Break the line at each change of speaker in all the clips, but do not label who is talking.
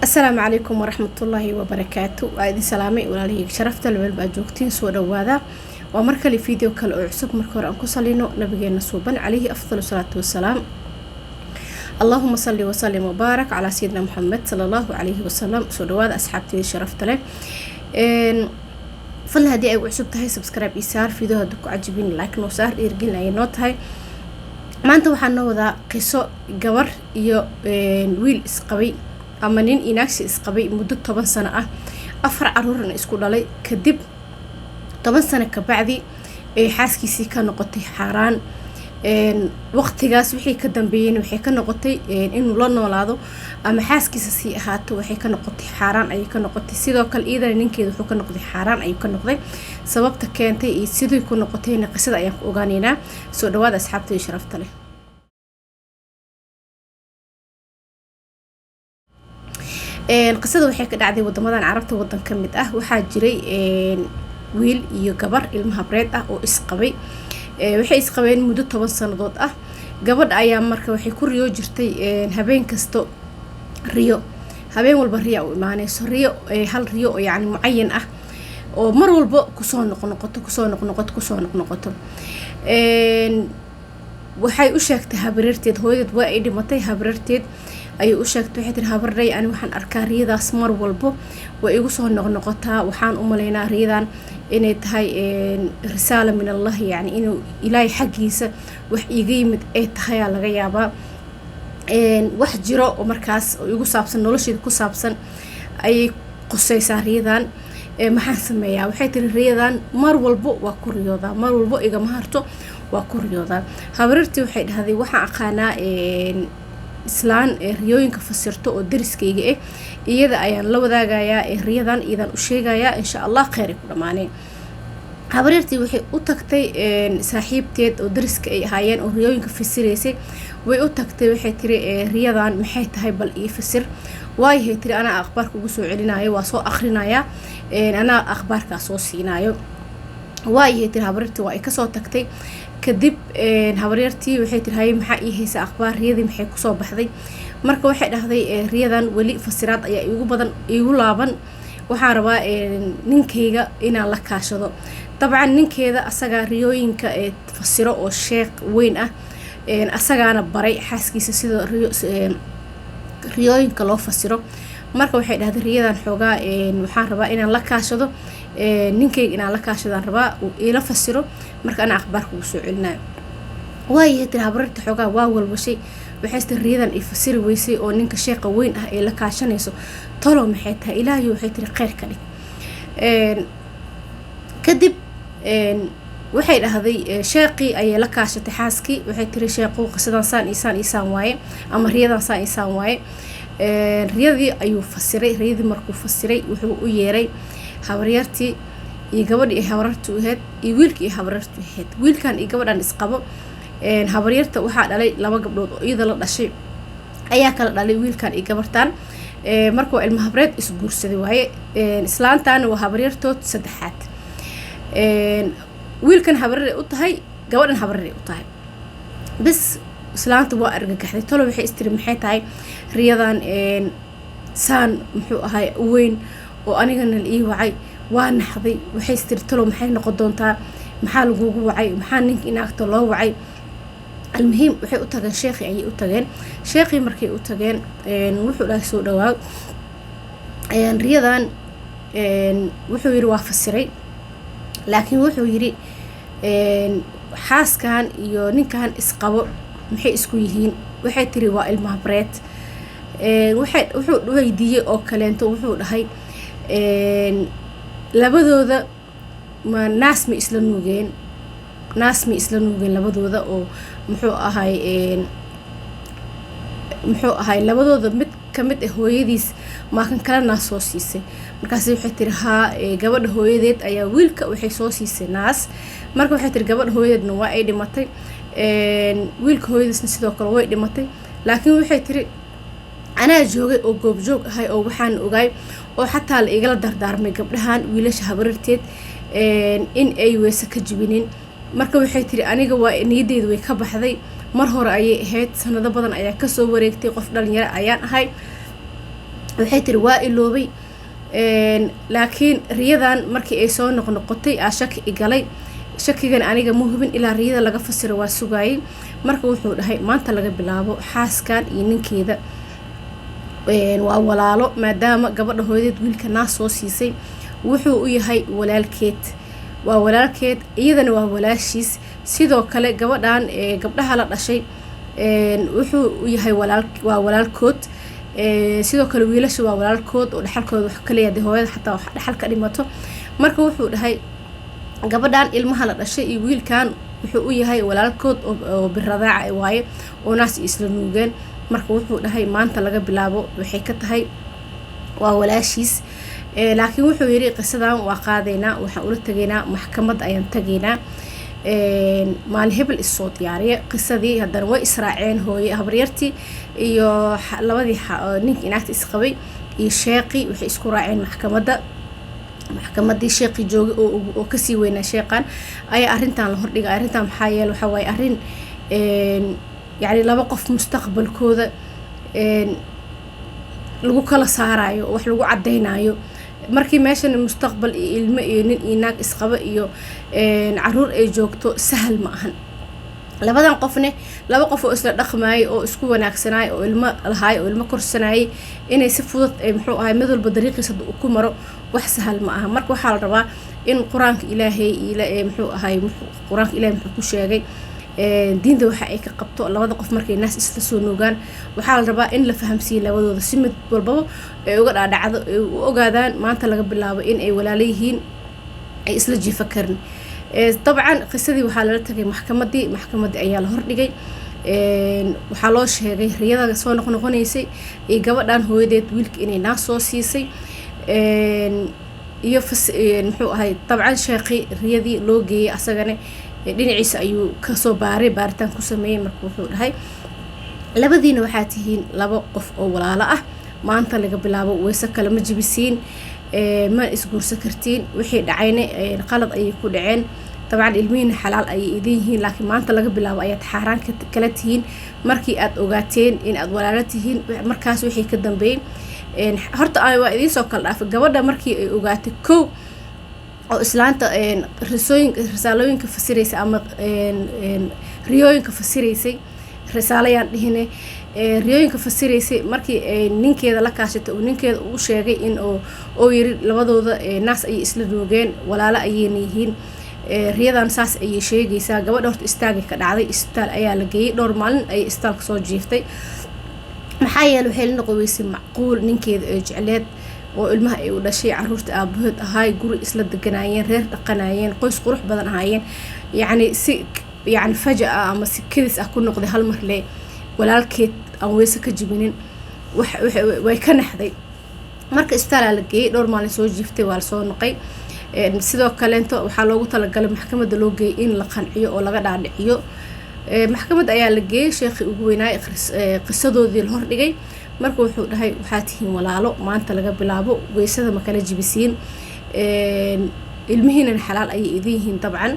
السلام عليكم ورحمة الله وبركاته. وعيد سلامي ولالهيك شرفت الويل باجوكتين سوى دوادا ومركا لي فيديو كالو عصب مركور أنكو صلينو نبينا صوبا عليه أفضل الصلاة والسلام. اللهم صل وسلم وبارك على سيدنا محمد صلى الله عليه وسلم. سوى دوادا أصحابتي شرفت له فل هدي أي عصب تهي سبسكرايب يسار فيديو هدوكو عجبين لايك نوسار إيرجين أي نوت هاي maanta waxaan noo wadaa qiso gabar iyo wiil isqabay ama nin inaagsi isqabay muddo 10 sano ah, 4 caruurna isku dhalay kadib 10 sano ka bacdi xaaskiisii ka noqotay xaraan. waqtigaas wixii ka dambeeyay waxay ka noqotay inuu la noolaado ama xaaskiisa si ahaato waxay ka noqotay xaraan ay ka noqotay sidoo kale iidan ninkeedu wuxuu ka noqday xaraan ay ka noqday sababta keentay iyo sidii ku noqotayna qisada ayaan ku ogaanaynaa. soo dhawaada asxaabtay sharafta leh. qisada waxay ka dhacday wadamadan carabta wadan ka mid ah. waxaa jiray wiil iyo gabar ilmo habreed ah oo isqabay. waxay isqabeen muddo 10 sanadood ah. gabadha ayaa marka waxay ku riyo jirtay habeen kasto riyo, habeen walba riyo u imaanayso riyo hal riyo oo yani muayyan ah oo mar walba ku soo noqnoqoto. waxay u sheegtay habareerteed hooyadeed waa ay dhimatay. habareerteed ayay u sheegtay waxay tiri habarey ani waxaan arkaa riyadaas mar walba way igu soo noqnoqotaa. waxaan u maleynaa riyadan inay tahay risaalo min Allah, yani inuu ilaahay xaqiisa wax iiga yimid ay tahay laga yaabaa wax jiro oo markaas igu saabsan nolosheeda ku saabsan ayay qosaysaa riyadan. maxaan sameeyaa waxay tiri riyadan mar walba waa ku riyoodaa, mar walba igama harto waa ku riyoodaa. habareertii waxay dhahday waxaan aqaanaa islaan riyooyinka fasirto oo dariskayga ah, iyada ayaan la wadaagayaa riyadan iidan u sheegayaa insha Allah khayr ku dhamaanay. habareertii waxay u tagtay saaxiibteed oo dariska ay ahaayeen oo riyooyinka fasiraysay. way u tagtay waxay tiri riyadan maxay tahay bal ii fasir. waayay tiri ana akhbaarka ugu soo celinayo waa soo akhrinayaa ana akhbaarka soo siinayo. waayay tiri habareertii waa ay ka soo tagtay kadib habareertii waxay tiri hay maxaa ii haysa akhbaar riyadii maxay ku soo baxday. marka waxay dhahday riyadan wali fasiraad ayaa igu badan igu laaban, waxaan rabaa ninkeyga inaan la kaashado. dabcan ninkeeda asaga riyooyinka fasiro oo sheekh weyn ah, asagaana baray xaaskiisa sida riyooyinka loo fasiro. marka waxay dhahday riyadan xoogaa waxaan rabaa inaan la kaashado ninkeyga inaan la kaashadaan rabaa uu ila fasiro marka ana akhbaarka ugu soo celinayo. waayay tiri habareertii xoogaa waa walwashay waxay tiri riyadan ay fasiri weysay oo ninka sheekha weyn ah ee la kaashanayso tolo maxay tahay ilaahay waxay tiri khayr ka dhig. kadib waxay dhahday sheeqii ayay la kaashatay xaaskii. waxay tiri sheeqo qisadan saan waaye ama riyadan saan waaye. riyadii ayuu fasiray. riyadii markuu fasiray wuxuu u yeeray habareertii iyo gabadhii ay habareertu ahayd iyo wiilkii ay habareertu ahayd. wiilkan iyo gabadhan isqabo habareerta waxaa dhalay 2 gabdhood oo iyada la dhashay ayaa kala dhalay wiilkan iyo gabartan. markuu ilmo habreed isguursaday waaye. islaantan waa habareertood saddexaad. wiilkan habareer u tahay gabadhan habareer u tahay bas islaanta waa argagaxday. tolo waxay istiri maxay tahay riyadan saan muxuu ahay weyn oo anigana ii wacay waa naxday. waxay istiri tolo maxay noqon doontaa, maxaa lagugu wacay, maxaa ninka inaagta loo wacay. almuhiim waxay u tageen sheekhi ayay u tageen. sheekhi markay u tageen wuxuu dhahay soo dhawaa riyadan wuxuu yiri waa fasiray laakiin wuxuu yiri xaaskan iyo ninkan isqabo maxay isku yihiin. waxay tiri waa ilmo habreed. wuxuu weydiiyay oo kaleento wuxuu dhahay labadooda ma naas ma isla nuugeen labadooda oo muxuu ahay labadooda mid kamid ah hooyadiis ma kan kala naas soo siisay. markaas waxay tiri haa gabadha hooyadeed ayaa wiilka waxay soo siisay naas. marka waxay tiri gabadha hooyadeedna waa ay dhimatay, wiilka hooyadiisna sidoo kale way dhimatay. laakiin waxay tiri anaa joogay oo goobjoog ahay oo waxaan ogaay oo xataa la igala dardaarmay gabdhahan wiilasha habareerteed in ay weyse ka jibinin. marka waxay tiri aniga waa niyadeedu way ka baxday mar hore ayay ahayd sanado badan ayaa ka soo wareegtay qof dhalinyaro ayaan ahay waxay tiri waa iloobay laakiin riyadan markii ay soo noqnoqotay aa shaki igalay shakigan aniga ma hubin ilaa riyada laga fasiro waa sugaayay marka wuxuu dhahay maanta laga bilaabo xaaskan iyo ninkeeda waa walaalo maadaama gabadha hooyadeed wiilka naas soo siisay wuxuu u yahay walaalkeed waa walaalkeed iyadana waa walaashiis sidoo kale gabadhan gabdhaha la dhashay wuxuu u yahay waa walaalkood sidoo kale wiilasha waa walaalkood oo dhaxalkooda wax ka leeyahay hooyada xataa wax dhaxal ka dhimato marka wuxuu dhahay gabadhan ilmaha la dhashay iyo wiilkan wuxuu u yahay walaalkood oo biradaaca waaye oo naas isla nuugeen marka wuxuu dhahay maanta laga bilaabo waxay ka tahay waa walaashiis laakiin wuxuu yiri qisadan waa qaadaynaa waxaan ula tagaynaa maxkamadda ayaan tagaynaa maalin hebel isoo diyaariya qisadii haddana way israaceen hooye habaryartii iyo labadii ninka inaagta isqabay iyo sheeqi waxay isku raaceen maxkamadii sheeqi joogay oo kasii weynaa sheeqan ayaa arrintan la hordhigay arrintan maxaa yeele waxaa waaye arrin يعني laba qof mustaqbalkooda lagu kala saarayo wax lagu cadeynayo markii meeshan mustaqbal iyo ilmo iyo nin iyo naag isqaba iyo caruur ay joogto sahal ma ahan labadan qofne laba qof oo isla dhaqmaay oo isku wanaagsanay oo ilmo lahaay oo ilmo korsanay inay si fudud ay muxuu ahay mid walba dariiqiisa ku maro wax sahal ma aha marka waxa la rabaa in quraanka ilaahay muxuu ahay quraanka ilaahay muxuu ku sheegay diinta waxa ay ka qabto labada qof markay naas isla soo nuugaan waxa la rabaa in la fahamsiyo labadooda si mid walba ay uga dhaadhacdo u ogaadaan maanta laga bilaabo in ay walaalayihiin ay isla jiifa karin طبعا قصدي waxaa la tagay maxkamadii ayaa la hordhigay waxaa loo sheegay riyada soo noqonaysay ee gabadhan hooyadeed wiilka inay naas soo siisay iyo muxuu ahay طبعا sheeqi riyadii loo geeyay asagana dhinaciisa ayuu ka soo baaritaan ku sameeyay markuu wuxuu dhahay labadiina waxaa tihiin laba qof oo walaalo ah maanta laga bilaabo weyse kale ma jibisiin ما isguursan kartiin wixii dhacayna qalad ay ku dhaceen طبعا ilmihiina xalaal ay idinyihiin laakiin maanta laga bilaabo ayaad xaaraan kala tihiin markii aad ogaateen in aad walaalo tihiin markaas wixii ka dambeeyay horta ay waa idin soo kala dhaafay gabadha markii ay ogaatay kow oo islaanta risaalooyinka fasiraysa ama riyooyinka fasiraysay risaalayaan dhihine riyooyinka fasiraysay markii ninkeeda la kaashatay oo ninkeeda uu sheegay in oo yiri labadooda naas ay isla nuugeen walaalo ayeen yihiin riyadan saas ay sheegaysaa gabadha horta istaagay ka dhacday isbitaal ayaa la geeyay dhowr maalin ay isbitaalka soo jiiftay maxaa yeelay waxay la noqonaysay macquul ninkeeda ee jecleed oo ilmaha ay u dhashay caruurta aabahood ahaay guri isla deganaayeen reer dhaqanaayeen qoys qurux badan ahaayeen yacni si yacni fajaa ama si kedis ah ku noqday hal mar le walaalkeed aan weyse ka jibinin way ka naxday marka isbitaal la geeyay dhowr maalin soo jiiftay waa la soo noqay sidoo kale waxaa loogu talagalay maxkamadda loo geeyay in la qanciyo oo laga dhaadhiciyo maxkamadda ayaa la geeyay sheekhi ugu weynaay qisadoodii la hordhigay marka wuxuu dhahay waxaa tihiin walaalo maanta laga bilaabo weysada ma kala jibisiin ilmihiina xalaal ayay idin yihiin dabcan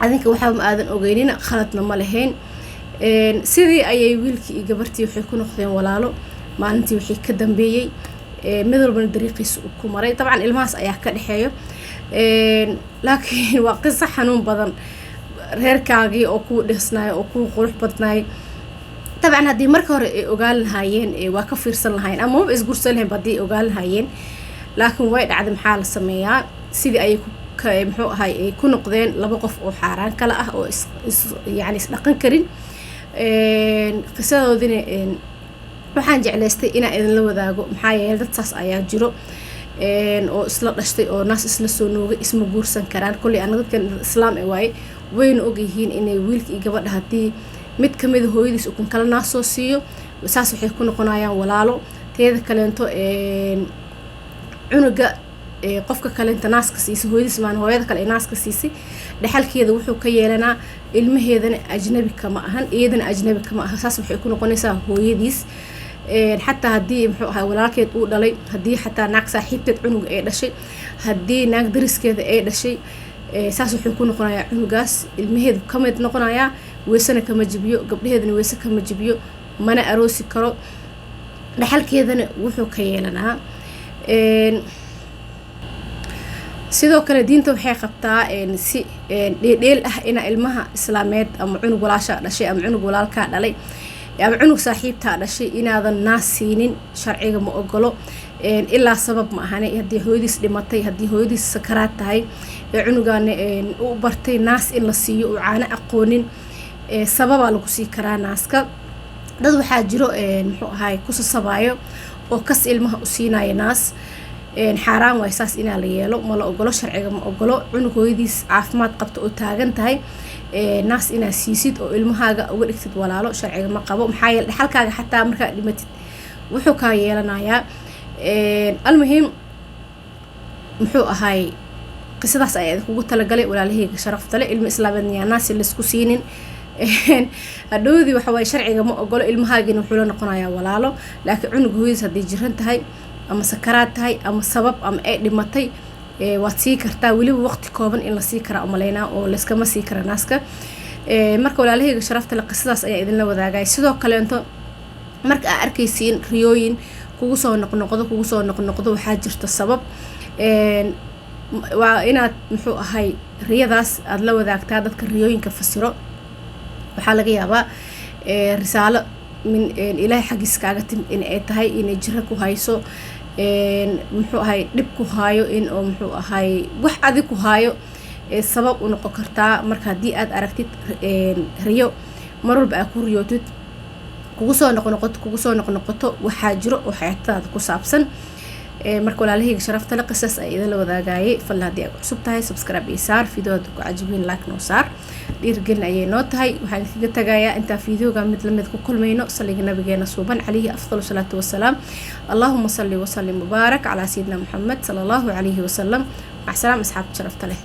adinka waxaa ma aadan ogeynina khaladna ma lahayn sidii ayay wiilkii iyo gabartii waxay ku noqdeen walaalo maalintii wixii ka dambeeyay mid walbana dariiqiisa uu ku maray dabcan ilmahaas ayaa ka dhaxeeyo laakiin waa qiso xanuun badan reerkaagii oo kuu dhisnaay oo kuu qurux badnaay طبعا هذه مركه ogaan lahaayeen waa ka fiirsan lahaayeen ama ma isguursan lahayn badii ogaan lahaayeen laakiin way dhacday maxaa la sameeyaa sidii ay muxuu ahay ay ku noqdeen laba qof oo xaaraan kala ah oo yani is dhaqan karin qisadoodina waxaan jeclaystay inaan idin la wadaago maxaa yeelay dad saas ayaa jiro oo isla dhashtay oo naas isla soo noogay isma guursan karaan kulli anaga dadkan islaam ay waay wayna og yihiin inay wiilka iyo gabadha hadii mid kamid hooyadiis uu kala naas soo siiyo saas waxay ku noqonayaan walaalo teeda kaleento cunuga qofka kaleenta naaska siisay hooyadiis maan hooyada kale naaska siisay dhaxalkeeda wuxuu ka yeelanaa ilmaheedana ajnabi kama ahan iyadana ajnabi kama aha saas waxay ku noqonaysaa hooyadiis حتى هدي محوها ولكن uu dhalay hadii xataa naag saaxiibteed cunuga ay dhashay hadii naag dariskeeda ay dhashay saas wuxuu ku noqonayaa cunugaas ilmaheedu kamid noqonayaa weesana kama jibiyo gabdhaheedana weesa kama jibiyo mana aroosi karo dhaxalkeedana wuxuu ka yeelanaa sidoo kale diinta waxay qabtaa si dheedheel ah ina ilmaha islaameed ama cunug walaasha dhashay ama cunug walaalka dhalay ama cunug saaxiibta dhashay inaadan naas siinin sharciga ma ogolo ilaa sabab ma ahane hadii hooyadiis dhimatay hadii hooyadiis sakaraad tahay cunugan u bartay naas in la siiyo oo caana aqoonin sababa lagu sii karaa naaska dad waxaa jiro muxuu ahay ku sasabayo oo kas ilmaha u siinaya naas xaraan way saas ina la yeelo ma la ogolo sharciga ma ogolo cunug hooyadiis caafimaad qabto oo taagan tahay naas ina siisid oo ilmahaaga uga dhigtid walaalo sharciga ma qabo maxaa yeelay dhaxalkaaga xataa marka dhimatid wuxuu ka yeelanayaa almuhim muxuu ahay qisadaas ay kugu talagalay walaalahayga sharafta leh ilmo islaameedna naas la isku siinin hadhoodii waxa way sharciga ma ogolo ilmahaagina wuxuu la noqonayaa walaalo laakiin cunug hooyadiis hadii jiran tahay ama sakaraad tahay ama sabab ama ay dhimatay waad sii kartaa waliba waqti kooban in la sii kara umaleynaa oo la iskama sii kara naaska marka walaalahayga sharafta leh qisadaas ayaa idinla wadaagay sidoo kale marka aad arkaysiin riyooyin kugu soo noqnoqdo waxaa jirta sabab waa inaad muxuu ahay riyadaas aad la wadaagtaa dadka riyooyinka fasiro waxaa laga yaabaa risaalo min ilaahay xagiis kaaga tim in ay tahay inay jira ku hayso muxuu ahay dhib ku haayo in oo muxuu ahay wax adig ku haayo sabab u noqon kartaa marka haddii aad aragtid riyo mar walba aad ku riyootid kugu soo noqnoqoto waxaa jiro oo xayataada ku saabsan marka walaalahayga sharafta leh qisas ay idin la wadaagayay fal haddii aad cusub tahay subscribe iyo saar fiidiyoda ku cajibin like noo saar dhiirgelin ayay noo tahay waxaan kaga tagayaa intaa fiidiyooga mid la mid ku kulmayno saliga nabigeena suuban calayhi afdalu salaatu wasalaam allahuma salli wasallim mubaarak calaa sayidina muxamed sala allahu calayhi wasalam mac salaam asxaabta sharafta leh